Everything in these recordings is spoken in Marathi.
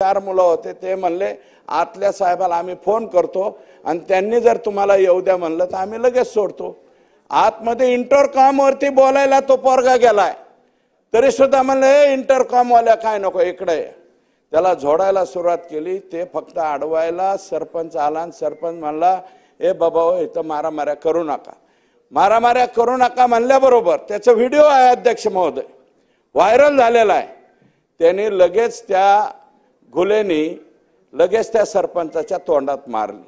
4 मुलं होते ते म्हणले आतल्या साहेबाला आम्ही फोन करतो आणि त्यांनी जर तुम्हाला येऊ द्या म्हणलं तर आम्ही लगेच सोडतो। आतमध्ये इंटरकॉम वरती बोलायला तो पोरगा गेलाय तरी सुद्धा म्हणले इंटरकॉम वाल्या काय नको इकडे। त्याला झोडायला सुरुवात केली, ते फक्त अडवायला सरपंच आला आणि सरपंच म्हणला ए बाबा इथं मारामाऱ्या करू नका, मारामाऱ्या करू नका म्हणल्याबरोबर त्याचा व्हिडिओ आहे अध्यक्ष महोदय, व्हायरल झालेला आहे। त्यांनी लगेच त्या गुलेनी लगेच त्या सरपंचाच्या तोंडात मारली।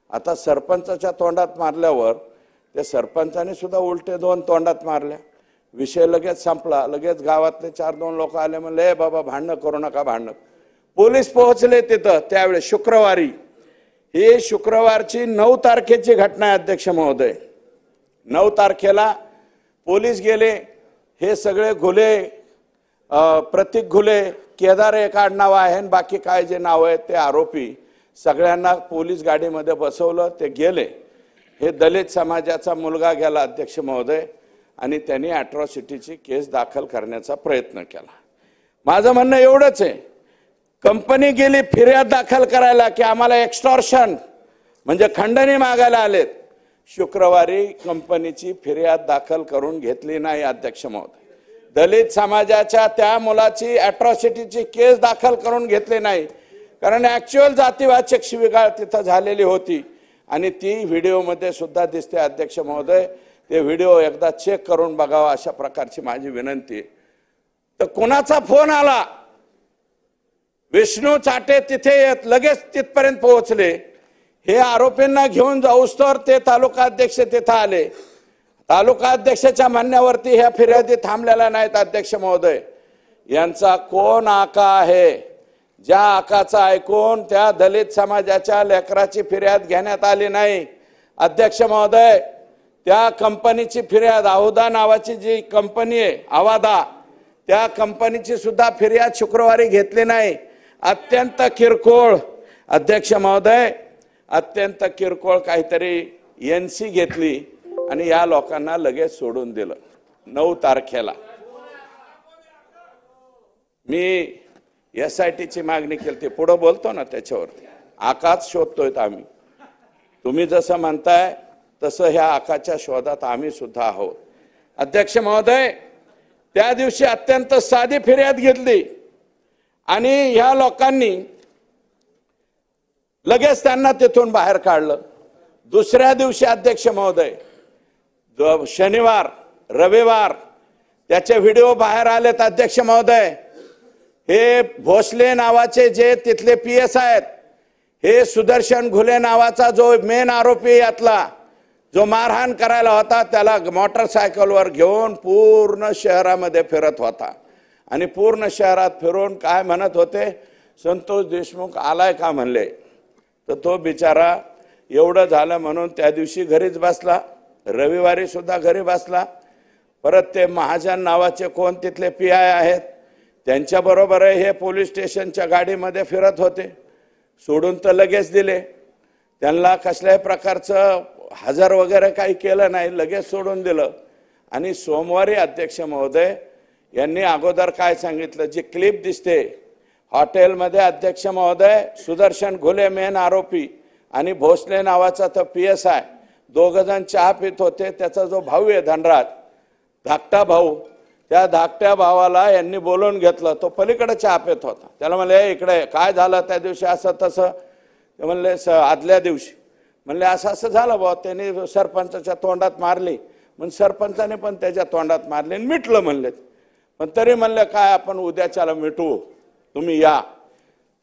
आता सरपंचाच्या तोंडात मारल्यावर त्या सरपंचाने सुद्धा उलटे 2 तोंडात मारल्या, विषय लगेच संपला। लगेच गावातले 4-2 लोक आले, म्हणले ए बाबा भांडण करू नका, भांडण। पोलीस पोहोचले तिथं त्यावेळेस शुक्रवारी, ही शुक्रवारची 9 तारखेची घटना आहे अध्यक्ष महोदय। 9 तारखेला पोलीस गेले, हे सगळे घुले, प्रतीक घुले, केदार एक आडनाव आहे आणि बाकी काय जे नाव आहेत ते आरोपी सगळ्यांना पोलीस गाडीमध्ये बसवलं, ते गेले। हे दलित समाजाचा मुलगा गेला अध्यक्ष महोदय आणि त्यांनी अॅट्रॉसिटीची केस दाखल करण्याचा प्रयत्न केला। माझं म्हणणं एवढंच आहे, कंपनी गेली फिर्याद दाखल करायला की आम्हाला एक्स्टॉर्शन म्हणजे खंडणी मागायला आलेत। शुक्रवारी कंपनीची फिर्याद दाखल करून घेतली नाही अध्यक्ष महोदय। दलित समाजाच्या त्या मुलाची अॅट्रॉसिटीची केस दाखल करून घेतली नाही, कारण ॲक्च्युअल जातीवाचक शिवीगाळ तिथं झालेली होती आणि ती व्हिडिओमध्ये सुद्धा दिसते अध्यक्ष महोदय। ते व्हिडिओ एकदा चेक करून बघावा अशा प्रकारची माझी विनंती आहे। तर कोणाचा फोन आला, विष्णू चाटे तिथे येत लगेच तिथपर्यंत पोहोचले। हे आरोपींना घेऊन जाऊस तर ते तालुका अध्यक्ष तिथं आले। तालुका अध्यक्षाच्या म्हणण्यावरती ह्या फिर्यादी थांबलेल्या नाहीत अध्यक्ष महोदय। यांचा कोण आका आहे, ज्या आकाचा ऐकून त्या दलित समाजाच्या लेकराची फिर्याद घेण्यात आली नाही अध्यक्ष महोदय। त्या कंपनीची फिर्याद, आहुदा नावाची जी कंपनी आहे आवादा, त्या कंपनीची सुद्धा फिर्याद शुक्रवारी घेतली नाही। अत्यंत किरकोळ अध्यक्ष महोदय, अत्यंत किरकोळ काहीतरी NC घेतली आणि या लोकांना लगेच सोडून दिलं। 9 तारखेला मी SITची मागणी केली, पुढे बोलतो ना त्याच्यावरती। आकाच शोधतोय आम्ही, तुम्ही जसं म्हणताय तसं ह्या आकाच्या शोधात आम्ही सुद्धा आहोत अध्यक्ष महोदय। त्या दिवशी अत्यंत साधी फिर्याद घेतली आणि ह्या लोकांनी लगेच त्यांना तिथून बाहेर काढलं। दुसऱ्या दिवशी अध्यक्ष महोदय, शनिवार रविवार त्याचे व्हिडिओ बाहेर आलेत अध्यक्ष महोदय। हे भोसले नावाचे जे तिथले PS आहेत, हे सुदर्शन घुले नावाचा जो मेन आरोपी यातला जो मारहाण करायला होता, त्याला मोटरसायकलवर घेऊन पूर्ण शहरामध्ये फिरत होता आणि पूर्ण शहरात फिरून काय म्हणत होते, संतोष देशमुख आलाय का म्हणले। तर तो बिचारा एवढं झालं म्हणून त्या दिवशी घरीच बसला, रविवारी सुद्धा घरी बसला। परत ते महाजन नावाचे कोण तिथले PI आहेत, त्यांच्याबरोबर हे पोलीस स्टेशनच्या गाडीमध्ये फिरत होते। सोडून तर लगेच दिले, त्यांना कसल्याही प्रकारचं हजर वगैरे काही केलं नाही, लगेच सोडून दिलं। आणि सोमवारी अध्यक्ष महोदय यांनी अगोदर काय सांगितलं, जी क्लिप दिसते हॉटेलमध्ये अध्यक्ष महोदय, सुदर्शन घुले मेन आरोपी आणि भोसले नावाचा तो PSI, 2 जण चहा पित होते। त्याचा जो भाऊ आहे धनराज, धाकटा भाऊ, त्या धाकट्या भावाला यांनी बोलवून घेतलं, तो पलीकडे चहा पित होता। त्याला म्हणले इकडे काय झालं त्या दिवशी असं तसं, ते म्हणले आदल्या दिवशी म्हणले असं असं झालं भाऊ, त्यांनी सरपंचाच्या तोंडात मारली, मग सरपंचाने पण त्याच्या तोंडात मारली आणि मिटलं म्हणले। पण तरी म्हणले काय आपण उद्याच्याला मिटवू, तुम्ही या।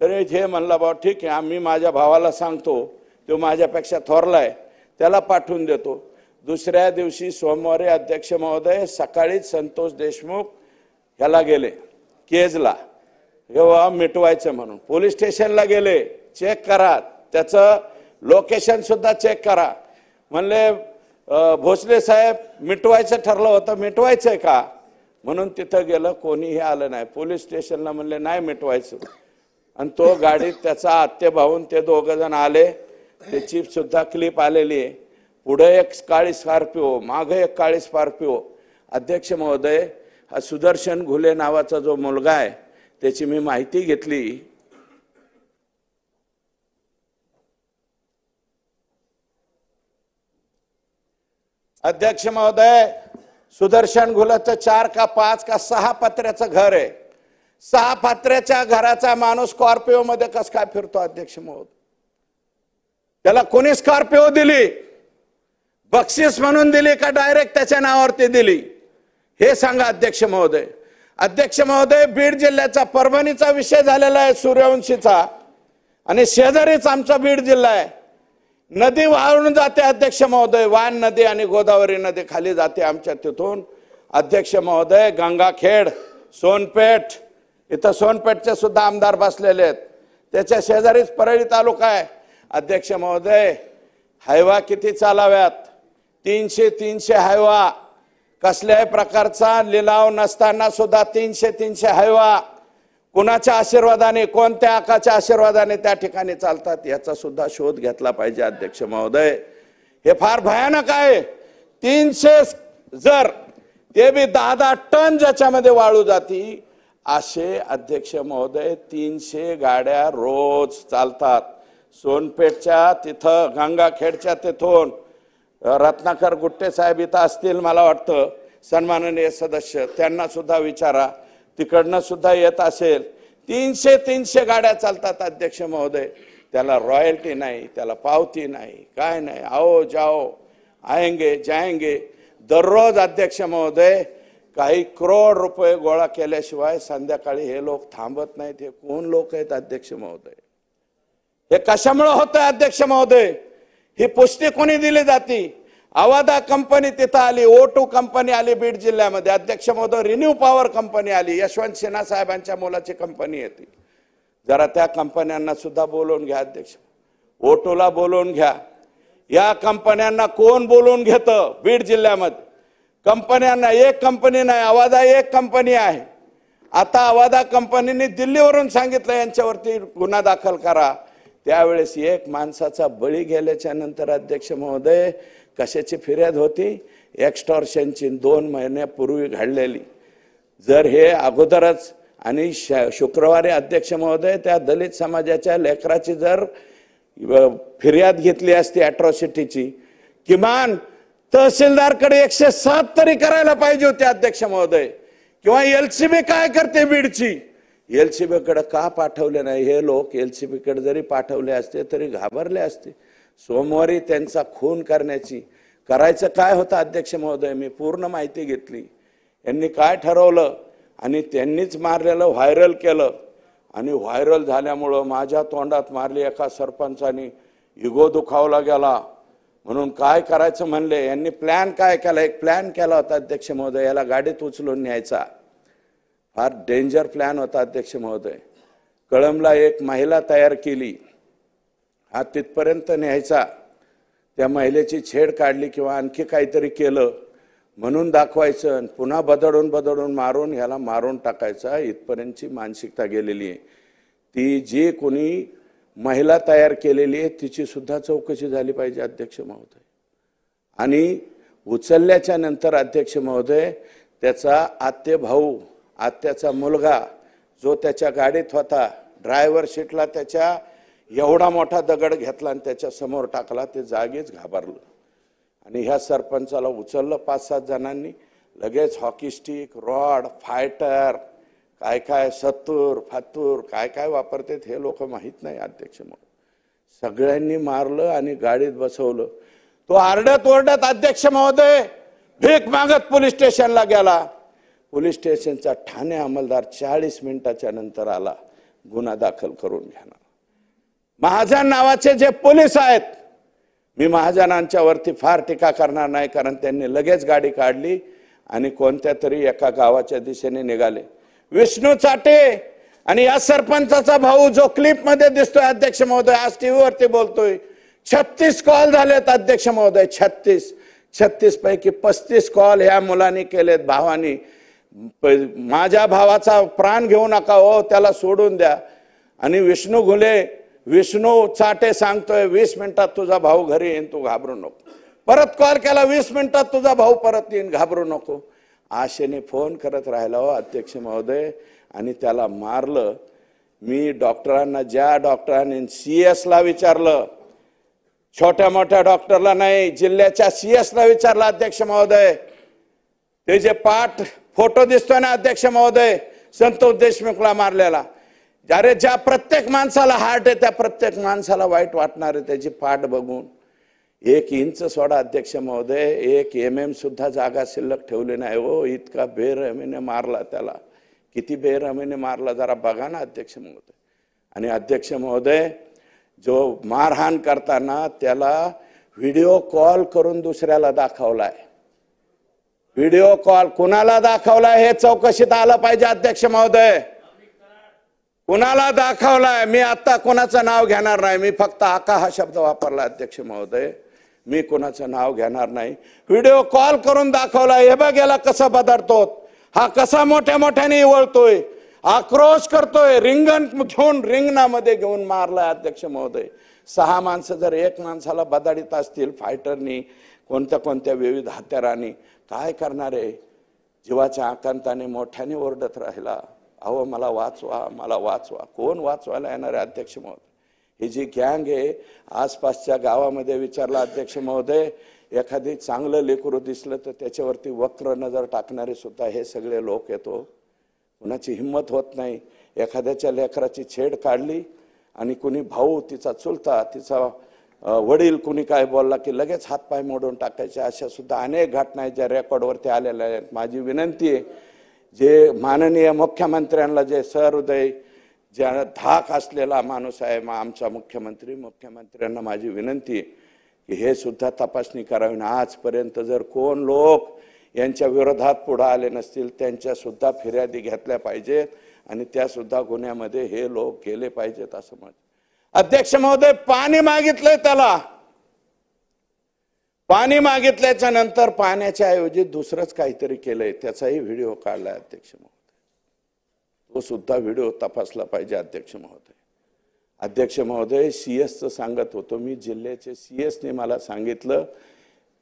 तरी हे म्हणला भाऊ ठीक आहे, आम्ही माझ्या भावाला सांगतो, तो माझ्यापेक्षा थोरलाय, त्याला पाठवून देतो। दुसऱ्या दिवशी सोमवारी अध्यक्ष महोदय सकाळीच संतोष देशमुख ह्याला गेले केजला, हे मिटवायचं म्हणून पोलीस स्टेशनला गेले। चेक करा, त्याचं लोकेशन सुद्धा चेक करा। म्हणले भोसले साहेब मिटवायचं ठरलं होतं, मिटवायचंय का म्हणून तिथं गेलं, कोणीही आलं नाही। पोलीस स्टेशनला म्हणले नाही मिटवायचं, आणि तो गाडीत त्याचा आत्ते भाऊन ते 2 जण आले। त्याची सुद्धा क्लिप आलेली आहे। पुढे एक काळी स्कॉर्पिओ, मागे एक काळी स्कॉर्पिओ। अध्यक्ष महोदय, हा सुदर्शन घुले नावाचा जो मुलगा आहे त्याची मी माहिती घेतली अध्यक्ष महोदय, सुदर्शन घुलतचं 4 का 5 का 6 पत्र्याचं घर आहे. 6 पत्र्याच्या घराचा माणूस स्कॉर्पिओ मध्ये कस काय फिरतो अध्यक्ष महोदय? त्याला कोणी स्कॉर्पिओ दिली? बक्षीस म्हणून दिली का डायरेक्ट त्याच्या नावावरती दिली? हे सांगा अध्यक्ष महोदय. अध्यक्ष महोदय, बीड जिल्ह्याचा परभणीचा विषय झालेला आहे सूर्यवंशीचा, आणि शेजारीच आमचा बीड जिल्हा आहे. नदी वाहून जाते अध्यक्ष महोदय, वान नदी आणि गोदावरी नदी खाली जाते आमच्या तिथून. अध्यक्ष महोदय, गंगाखेड, सोनपेठ, इथं सोनपेठचे सुद्धा आमदार बसलेले आहेत. त्याच्या शेजारीच परळी तालुका आहे. अध्यक्ष महोदय, हायवा किती चालाव्यात? 300 हायवा. कसल्याही प्रकारचा लिलाव नसताना सुद्धा 300 हायवा कुणाच्या आशीर्वादाने, कोणत्या आकाच्या आशीर्वादाने त्या ठिकाणी चालतात याचा सुद्धा शोध घेतला पाहिजे अध्यक्ष महोदय. हे फार भयानक आहे. 300 जर ते बी 10 टन ज्याच्यामध्ये वाळू जाती, असे अध्यक्ष महोदय 300 गाड्या रोज चालतात. सोनपेठच्या तिथं, गंगाखेडच्या तिथून रत्नाकर गुट्टे साहेब इथं असतील मला वाटतं, सन्माननीय सदस्य, त्यांना सुद्धा विचारा, तिकडनं सुद्धा येत असेल. 300 गाड्या चालतात अध्यक्ष महोदय. त्याला रॉयल्टी नाही, त्याला पावती नाही, काय नाही. आओ जाओ, आएंगे जाएंगे. दररोज अध्यक्ष महोदय काही करोड रुपये गोळा केल्याशिवाय संध्याकाळी हे लोक थांबत नाहीत. हे कोण लोक आहेत अध्यक्ष महोदय? हे कशामुळे होतं अध्यक्ष महोदय? ही पुष्टी कोणी दिली जाती? अवादा कंपनी तिथं आली, O2 कंपनी आली बीड जिल्ह्यामध्ये अध्यक्ष महोदय, रिन्यू पॉवर कंपनी आली, यशवंत सिन्हा साहेबांच्या मुलाची कंपनी येते. जरा त्या कंपन्यांना सुद्धा बोलवून घ्या अध्यक्ष. O2ला बोलवून घ्या. या कंपन्यांना कोण बोलवून घेतं बीड जिल्ह्यामध्ये? कंपन्यांना एक कंपनी नाही, अवादा एक कंपनी आहे. आता अवादा कंपनीने दिल्लीवरून सांगितलं यांच्यावरती गुन्हा दाखल करा. त्यावेळेस एक माणसाचा बळी गेल्याच्या नंतर अध्यक्ष महोदय कशाची फिर्याद होती? एक्स्टॉर्शनची 2 महिन्यापूर्वी घडलेली. जर हे अगोदरच आणि शुक्रवारी अध्यक्छ महोदय त्या दलित समाजाच्या लेकराची जर फिर्याद घेतली असती अॅट्रॉसिटीची, किमान तहसीलदारकडे 107 तरी करायला पाहिजे होते अध्यक्ष महोदय. किंवा LCB काय करते बीडची? LCB कडे का पाठवले नाही? हे लोक LCB कडे जरी पाठवले असते तरी घाबरले असते. सोमवारी त्यांचा खून करायचं काय होतं अध्यक्ष महोदय? मी पूर्ण माहिती घेतली. यांनी काय ठरवलं आणि त्यांनीच मारलेलं व्हायरल केलं. आणि व्हायरल झाल्यामुळं माझ्या तोंडात मारली एका सरपंचानी, इगो दुखावला गेला. म्हणून काय करायचं म्हणले यांनी, प्लॅन काय केला? एक प्लॅन केला होता अध्यक्ष महोदय, याला गाडीत उचलून न्यायचा. फार डेंजर प्लॅन होता अध्यक्ष महोदय. कळंबला एक महिला तयार केली, हा तिथपर्यंत न्यायचा, त्या महिलेची छेड काढली किंवा आणखी काहीतरी केलं म्हणून दाखवायचं, पुन्हा बदडून मारून ह्याला मारून टाकायचा. इथपर्यंतची मानसिकता गेलेली आहे. ती जी कोणी महिला तयार केलेली आहे तिची सुद्धा चौकशी झाली पाहिजे अध्यक्ष महोदय. आणि उचलल्याच्या नंतर अध्यक्ष महोदय त्याचा आत्ते भाऊ, आत्याचा मुलगा जो त्याच्या गाडीत होता, ड्रायव्हर सीटला त्याच्या एवढा मोठा दगड घेतला आणि त्याच्या समोर टाकला. ते जागीच घाबरलं. आणि ह्या सरपंचाला उचललं 5-7 जणांनी. लगेच हॉकी स्टिक, रॉड, फायटर, काय सत्तूर फातूर काय वापरतात हे लोक माहीत नाही अध्यक्ष महोदय. सगळ्यांनी मारलं आणि गाडीत बसवलं. तो आरडत ओरडत अध्यक्ष महोदय भीक मागत पोलीस स्टेशनला गेला. पोलीस स्टेशनचा ठाणे अंमलदार 40 मिनिटाच्या नंतर आला गुन्हा दाखल करून घेणार. महाजन नावाचे जे पोलीस आहेत, मी महाजनांच्या वरती फार टीका करणार नाही, कारण त्यांनी लगेच गाडी काढली आणि कोणत्या तरी एका गावाच्या दिशेने निघाले. विष्णू चाटे आणि या सरपंचाचा भाऊ जो क्लिप मध्ये दिसतोय अध्यक्ष महोदय, आज टीव्ही वरती बोलतोय, 36 कॉल झालेत अध्यक्ष महोदय. 36 पैकी 35 कॉल ह्या मुलांनी केलेत, भावानी. माझ्या भावाचा प्राण घेऊ नका हो, त्याला सोडून द्या. आणि विष्णू चाटे सांगतोय 20 मिनिटात तुझा भाऊ घरी येईन, तू घाबरू नको. परत कॉल केला, 20 मिनिटात तुझा भाऊ परत येईन, घाबरू नको. आशेने फोन करत राहिला हो अध्यक्ष महोदय, आणि त्याला मारलं. मी डॉक्टरांना, ज्या डॉक्टरांनी CS ला विचारलं, छोट्या मोठ्या डॉक्टरला नाही, जिल्ह्याच्या CS ला विचारला अध्यक्ष महोदय. ते जे पाठ फोटो दिसतोय ना अध्यक्ष महोदय, संतोष देशमुखला मारलेला, अरे ज्या प्रत्येक माणसाला हार्ट आहे त्या प्रत्येक माणसाला वाईट वाटणार आहे त्याची पाठ बघून. 1 इंच सोडा अध्यक्ष महोदय, 1 mm सुद्धा जागा शिल्लक ठेवली नाही हो. इतका बेरहमीने मारला त्याला, किती बेरहमीने मारला जरा बघा ना अध्यक्ष महोदय. आणि अध्यक्ष महोदय, जो मारहाण करताना त्याला व्हिडिओ कॉल करून दुसऱ्याला दाखवलाय. व्हिडिओ कॉल कुणाला दाखवलाय हे चौकशीत आलं पाहिजे अध्यक्ष महोदय. कुणाला दाखवलाय? मी आता कोणाचं नाव घेणार नाही, मी फक्त आका हा शब्द वापरला अध्यक्ष महोदय, मी कोणाचं नाव घेणार नाही. व्हिडिओ कॉल करून दाखवलाय. हे बघ याला कसं बदलतो, हा कसा मोठ्या मोठ्याने वळतोय, आक्रोश करतोय, रिंगण घेऊन रिंगणामध्ये घेऊन मारलाय अध्यक्ष महोदय. 6 माणसं जर 1 माणसाला बदाडीत असतील फायटरनी, कोणत्या कोणत्या विविध हत्यारांनी, काय करणार आहे? जीवाच्या आकांताने मोठ्याने ओरडत राहिला, अहो मला वाचवा, मला वाचवा. कोण वाचवायला येणार आहे अध्यक्ष महोदय? ही जी गँग आहे आसपासच्या गावामध्ये विचारला अध्यक्ष महोदय, एखादी चांगलं लेकरू दिसलं तर त्याच्यावरती वक्र नजर टाकणारे सुद्धा हे सगळे लोक येतो. कुणाची हिंमत होत नाही. एखाद्याच्या लेकराची छेड काढली आणि कुणी भाऊ, तिचा चुलता, तिचा वडील कुणी काय बोलला की लगेच हातपाय मोडून टाकायचे. अशा सुद्धा अनेक घटना आहेत ज्या रेकॉर्डवरती आलेल्या आहेत. माझी विनंती आहे, जे माननीय मुख्यमंत्र्यांना, जे सहृदय, ज्या धाक असलेला माणूस आहे आमचा मुख्यमंत्र्यांना माझी विनंती आहे की हे सुद्धा तपासणी करावी. आजपर्यंत जर कोण लोक यांच्या विरोधात पुढे आले नसतील त्यांच्या सुद्धा फिर्यादी घेतल्या पाहिजेत आणि त्या सुद्धा गुन्ह्यामध्ये हे लोक गेले पाहिजेत असं मत. अध्यक्ष महोदय, पाणी मागितलंय त्याला, पाणी मागितल्याच्या नंतर पाण्याच्या ऐवजी दुसरंच काहीतरी केलंय, त्याचाही व्हिडिओ काढलाय अध्यक्ष महोदय. तो सुद्धा व्हिडिओ तपासला पाहिजे अध्यक्ष महोदय. अध्यक्ष महोदय, CS सांगत होतो मी, जिल्ह्याचे CS ने मला सांगितलं,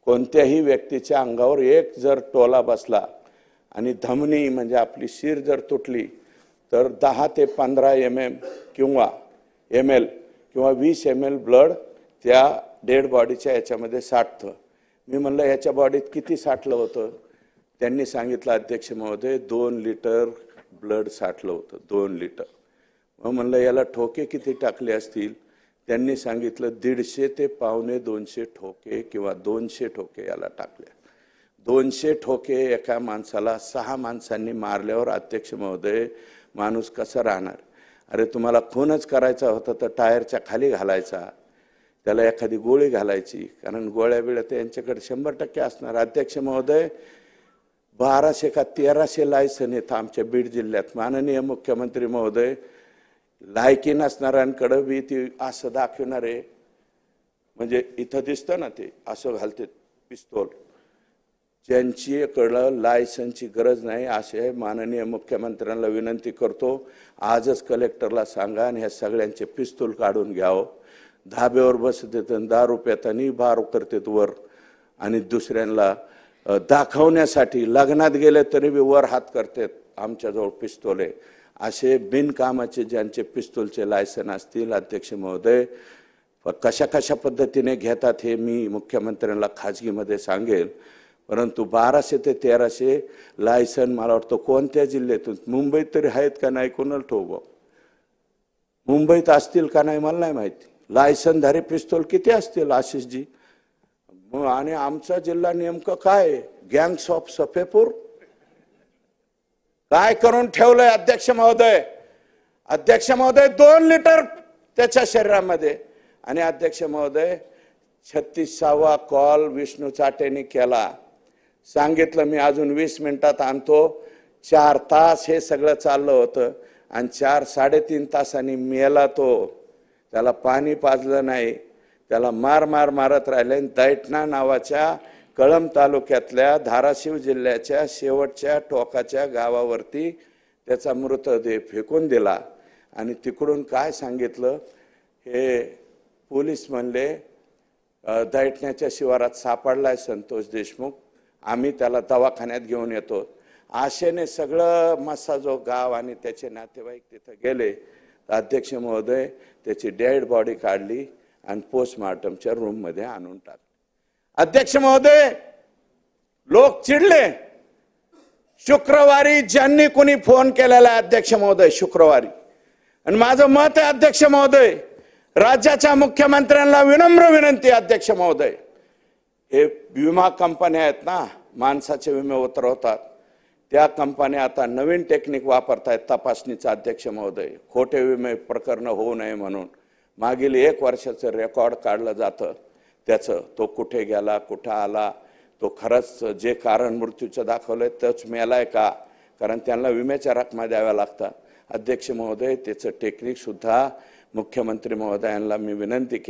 कोणत्याही व्यक्तीच्या अंगावर एक जर टोला बसला आणि धमनी म्हणजे आपली शिर जर तुटली तर 10 ते 15 mm किंवा ml किंवा 20 ml ब्लड त्या डेड बॉडीच्या याच्यामध्ये साठतं. मी म्हणलं याच्या बॉडीत किती साठलं होतं? त्यांनी सांगितलं अध्यक्ष महोदय 2 लिटर ब्लड साठलं होतं, 2 लिटर. मग म्हणलं याला ठोके किती टाकले असतील? त्यांनी सांगितलं 150 ते 125 ठोके किंवा 200 ठोके याला टाकले. 200 ठोके एका माणसाला 6 माणसांनी मारल्यावर अध्यक्ष महोदय माणूस कसा राहणार? अरे तुम्हाला खूनच करायचा होता तर टायरच्या खाली घालायचा, त्याला एखादी गोळी घालायची, कारण गोळ्या बिळ्या तर यांच्याकडे 100% असणार. अध्यक्ष महोदय, 1200 का 1300 लायसन आहेत आमच्या बीड जिल्ह्यात. माननीय मुख्यमंत्री महोदय, लायकी नसणाऱ्यांकडे बी ती असं दाखवणारे, म्हणजे इथं दिसतं ना ते असं घालते पिस्तूल, ज्यांच्याकडं लायसनची गरज नाही असे माननीय मुख्यमंत्र्यांना विनंती करतो, आजच कलेक्टरला सांगा आणि ह्या सगळ्यांचे पिस्तूल काढून घ्यावं. धाब्यावर बसतात आणि दारू पितानी बार करतात वर, आणि दुसऱ्यांना दाखवण्यासाठी लग्नात गेले तरी बी वर हात करतात, आमच्याजवळ पिस्तूल आहे. असे बिनकामाचे ज्यांचे पिस्तूलचे लायसन असतील अध्यक्ष महोदय, कशा कशा पद्धतीने घेतात हे मी मुख्यमंत्र्यांना खाजगीमध्ये सांगेल. परंतु 1200 ते 1300 लायसन मला वाटतं कोणत्या जिल्ह्यातून, मुंबईत तरी आहेत का नाही कोणाला ठोक, मुंबईत असतील का नाही मला नाही माहिती. लायसनधारी पिस्तूल किती असतील आशिषजी? आणि आमचा जिल्हा नेमकं काय, गँग्स ऑफ सफेपूर काय करून ठेवलंय अध्यक्ष महोदय? अध्यक्ष महोदय 2 लिटर त्याच्या शरीरामध्ये. आणि अध्यक्ष महोदय 36वा कॉल विष्णू चाटेने केला, सांगितलं मी अजून 20 मिनिटात आणतो. 4 तास हे सगळं चाललं होतं आणि 4-3.5 तासांनी मेला तो. त्याला पाणी पाजलं नाही, त्याला मारत राहिले. दैठणा नावाच्या कळंब तालुक्यातल्या धाराशिव जिल्ह्याच्या शेवटच्या टोकाच्या गावावरती त्याचा मृतदेह फेकून दिला. आणि तिकडून काय सांगितलं, हे पोलीस म्हणले दैठण्याच्या शिवारात सापडलाय संतोष देशमुख, आम्ही त्याला दवाखान्यात घेऊन येतो. आशेने सगळं मस्साजो गाव आणि त्याचे नातेवाईक तिथं गेले. अध्यक्ष महोदय त्याची डेड बॉडी काढली आणि पोस्टमार्टमच्या रूम मध्ये आणून टाकले. अध्यक्ष महोदय, लोक चिडले. शुक्रवारी ज्यांनी कोणी फोन केलेला आहे अध्यक्ष महोदय, शुक्रवारी, आणि माझं मत आहे अध्यक्ष महोदय, राज्याच्या मुख्यमंत्र्यांना विनम्र विनंती अध्यक्ष महोदय, हे विमा कंपन्या आहेत ना, माणसाचे विमे उतरवतात, त्या कंपन्या आता नवीन टेक्निक वापरतायत तपासणीचा अध्यक्ष महोदय, खोटे विमे प्रकरण होऊ नये म्हणून. मागील 1 वर्षाचं रेकॉर्ड काढलं जातं त्याचं, तो कुठे गेला, कुठं आला, तो खरंच जे कारण मृत्यूचं दाखवलंय तोच मेलाय का, कारण त्यांना विम्याच्या रकमा द्याव्या लागतात. अध्यक्ष महोदय, त्याचं टेक्निक सुद्धा मुख्यमंत्री महोदयांना मी विनंती केली